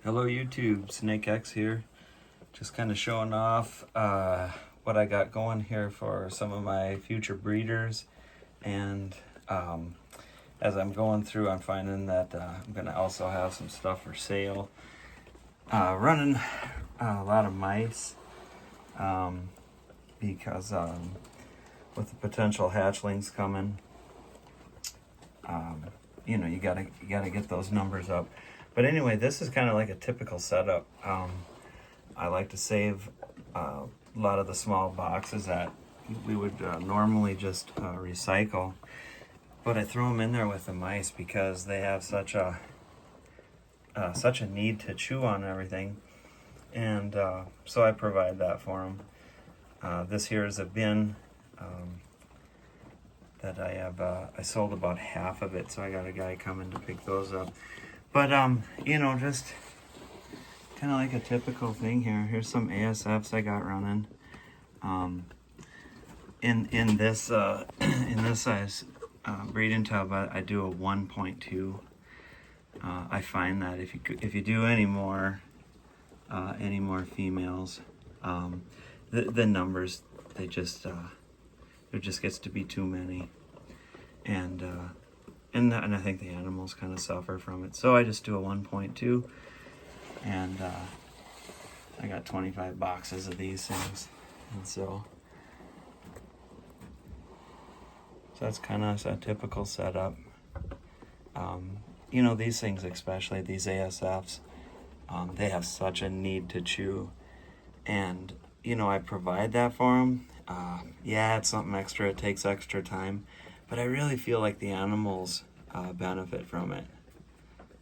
Hello YouTube, SnakeX here. Just kind of showing off what I got going here for some of my future breeders. And as I'm going through, I'm finding that I'm going to also have some stuff for sale. Running a lot of mice because with the potential hatchlings coming, you know, you gotta get those numbers up. But anyway, this is kind of like a typical setup. I like to save a lot of the small boxes that we would normally just recycle, but I throw them in there with the mice because they have such a need to chew on everything, and so I provide that for them. This here is a bin that I have. I sold about half of it, so I got a guy coming to pick those up. But you know, just kind of like a typical thing here. Here's some ASFs I got running. In this in this size breeding tub, I do a 1.2. I find that if you do any more females, the numbers, they just there just gets to be too many, and I think the animals kind of suffer from it. So I just do a 1.2, and I got 25 boxes of these things, and so that's kind of a typical setup. You know, these things, especially these ASFs, they have such a need to chew, and you know, I provide that for them. Yeah, it's something extra, it takes extra time, but I really feel like the animals benefit from it.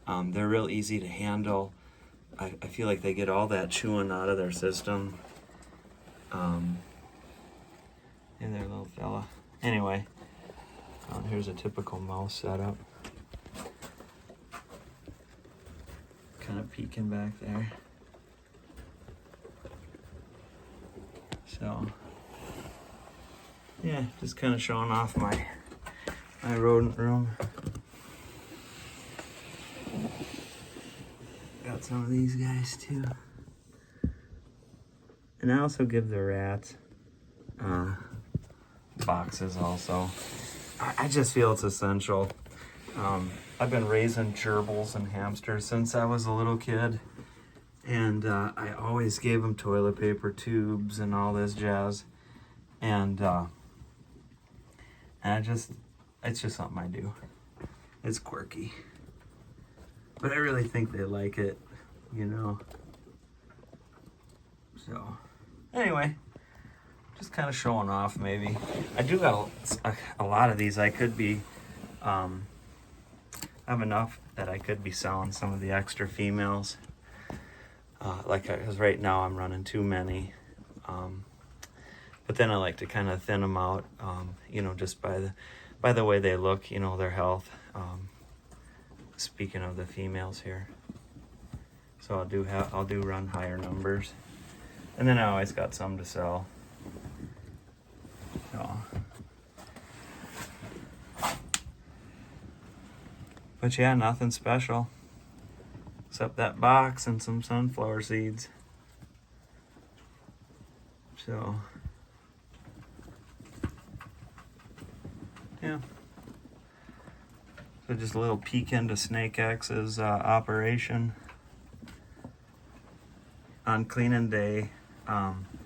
They're real easy to handle. I feel like they get all that chewing out of their system. Hey there, little fella. Anyway, here's a typical mouse setup. Kind of peeking back there. So, yeah, just kind of showing off my rodent room. Got some of these guys too. And I also give the rats boxes also. I just feel it's essential. I've been raising gerbils and hamsters since I was a little kid. And I always gave them toilet paper tubes and all this jazz. And it's just something I do. It's quirky. But I really think they like it, you know. So, anyway, just kind of showing off maybe. I do got a lot of these. I could be, I have enough that I could be selling some of the extra females. Because right now I'm running too many. But then I like to kind of thin them out, you know, just by the way they look, you know, their health. Speaking of the females here, so I'll do run higher numbers, and then I always got some to sell. So, but yeah, nothing special except that box and some sunflower seeds. So, yeah. So just a little peek into SnakeX's operation. On cleaning day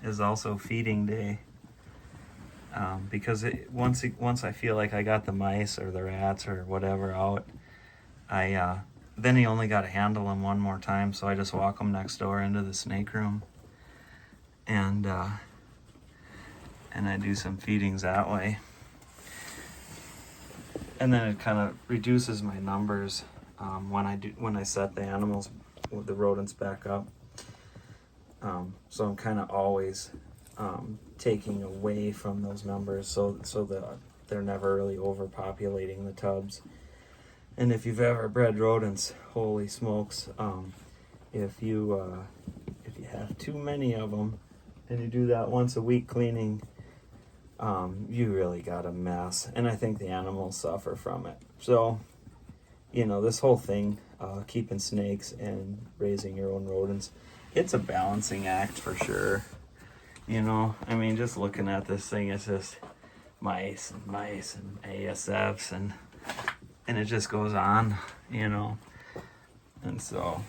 is also feeding day, because once I feel like I got the mice or the rats or whatever out, then you only got to handle them one more time, so I just walk them next door into the snake room, and I do some feedings that way. And then it kind of reduces my numbers when I set the animals, the rodents back up. So I'm kind of always taking away from those numbers, so that they're never really overpopulating the tubs. And if you've ever bred rodents, holy smokes, if you have too many of them and you do that once a week cleaning, you really got a mess, and I think the animals suffer from it. So you know, this whole thing, keeping snakes and raising your own rodents, it's a balancing act for sure. You know, I mean, just looking at this thing, it's just mice and ASFs and it just goes on, you know. And so,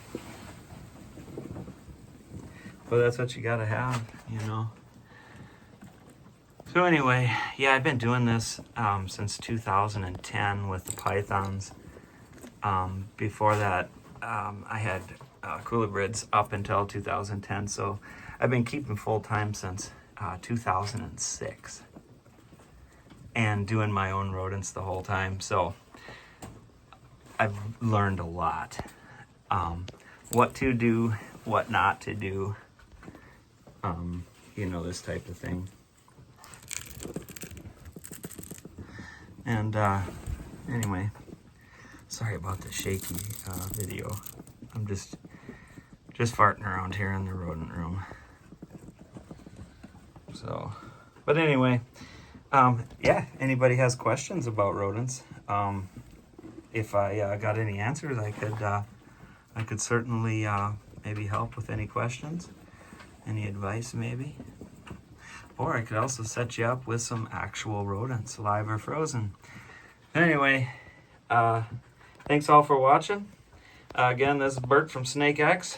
but that's what you gotta have, you know. So anyway, yeah, I've been doing this since 2010 with the pythons. Before that, I had culibrids up until 2010, so I've been keeping full-time since 2006 and doing my own rodents the whole time. So I've learned a lot. What to do, what not to do, you know, this type of thing. And anyway, sorry about the shaky video. I'm just farting around here in the rodent room. So, but anyway, yeah, anybody has questions about rodents, if I got any answers, I could certainly maybe help with any questions, any advice maybe. Or I could also set you up with some actual rodents, live or frozen. Anyway, thanks all for watching. Again, this is Bert from SnakeX.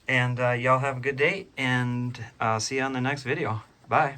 And y'all have a good day, and see you on the next video. Bye.